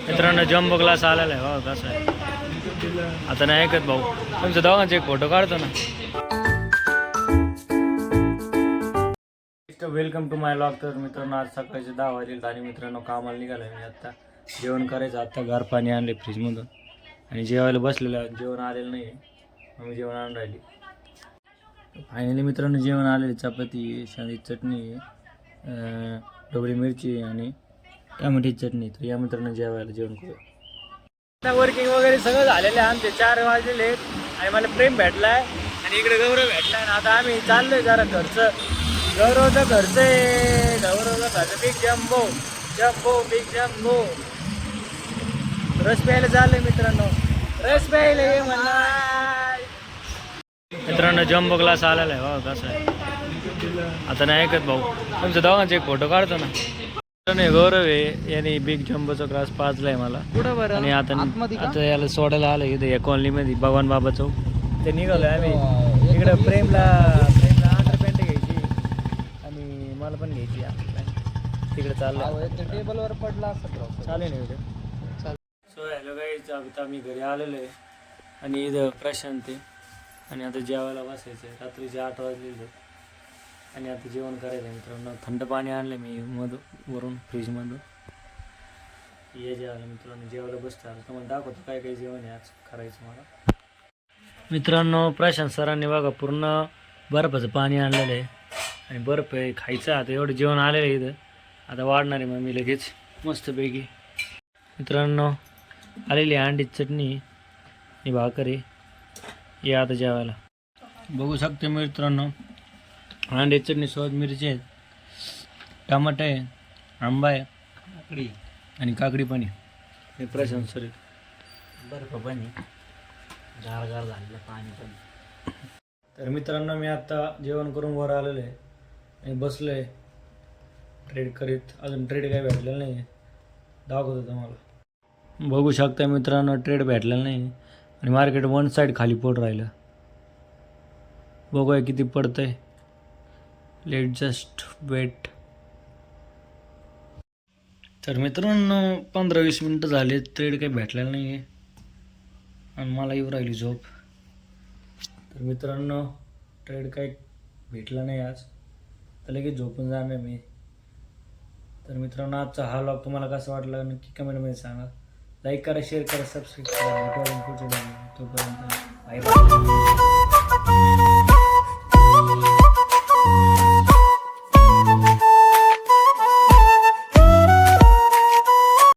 मित्रांनो jumbo glass आलेला आहे. हो कसं आहे आता नाही ऐकत भाऊ. तुमच्या दोघांचा एक फोटो काढतो ना. Welcome to my vlog. तर मित्रांनो आज सकाळचे 10 वाजले आणि मित्रांनो कामाला निघालोय मी. आता जेवण करायचं. आता गार पाणी आणले फ्रीजमधून आणि जेवायला बसलेलं आहे. जेवण आलेलं नाही आहे. मग जेवण आणून राहिली. फायनली मित्रांनो जेवण आलेले. चपाती, शेंगाची चटणी, ढोबळी मिरची आणि टमाट्याची चटणी. तर या मित्रांनो जेवायला जेवण करू. वर्किंग वगैरे सगळं झालेलं आहे. आमचे 4 वाजलेले आहेत आणि मला प्रेम भेटलाय आणि इकडे गौरव भेटलाय. आणि आता आम्ही चाललोय जरा घरचं. गौरवचं घरचं आहे. गौरवचं घरचं big jumbo jumbo big jumbo. रस प्यायला चाललंय मित्रांनो. रस प्यायला ये म्हणा मित्रांनो. जम्बो ग्लास आलेला आहे. हो कसं आहे आता नाही ऐकत भाऊ. तुमच्या दोघांचा एक फोटो काढतो ना. गौरव आहे याने बिग जम्बोचा ग्लास पाजलाय मला. आणि आता याला सोडायला आलं इथे या कॉलनीमध्ये भगवान बाबा चौक. ते निघालोय आम्ही इकडे. प्रेमला अंडरपॅन्ट घ्यायची आणि मला पण घ्यायची तिकडे चाललं. टेबलवर पडला असं चालेल ना व्हिडिओ. सो हॅलो गाईज, आता मी घरी आलेलो आहे आणि इथं प्रशांत आहे आणि आता जेवायला बसायचं आहे. रात्रीचे 8 वाजलेले आणि आता जेवण करायचं आहे मित्रांनो. थंड पाणी आणलं मी वरून फ्रीजमधून. ये जेवायला मित्रांनो. जेवायला बसतं आलं तुम्हाला दाखवतो काय काय जेवण आहे आज करायचं मला. मित्रांनो प्रशांत सरांनी बघा पूर्ण बर्फाचं पाणी आणलेलं आहे आणि बर्फ आहे खायचं. आता एवढं जेवण आलेलं आहे इथं. आता वाढणार आहे मग मी लगेच मस्तपैकी. मित्रांनो आलेली अंडीची चटणी ही भाकर आहे. या आता जेवायला. बघू शकते मित्रांनो अंड्याची चटणी सोबत मिरची आहेत, टमाटर आहे, आंबा आहे, काकडी आणि काकडी पाणी. हे प्रशांत सर बर्फ पाणी गारगार झालेलं पाणी पण. तर मित्रांनो मी आता जेवण करून वर आलेलं आहे आणि बसलो आहे ट्रेड करीत. अजून ट्रेड काही भेटलेलं नाही आहे. दाखवतो तुम्हाला. बघू शकता मित्रांनो ट्रेड भेटलेलं नाही आणि मार्केट वन साईड खाली पडून राहिलं. बघूया किती पडतं आहे. Let just wait. तर मित्रांनो 15-20 मिनटं झाले ट्रेड काही भेटलेलं नाही आहे आणि मला येऊ राहिली झोप. तर मित्रांनो ट्रेड काही भेटला नाही आज तर लगेच झोपून जाणार मी. तर मित्रांनो आजचा हा व्लॉग तुम्हाला कसा वाटला नक्की कमेंटमध्ये सांगा. लाईक करा, शेअर करा, सबस्क्राईब करा. तोपर्यंत बाय बाय.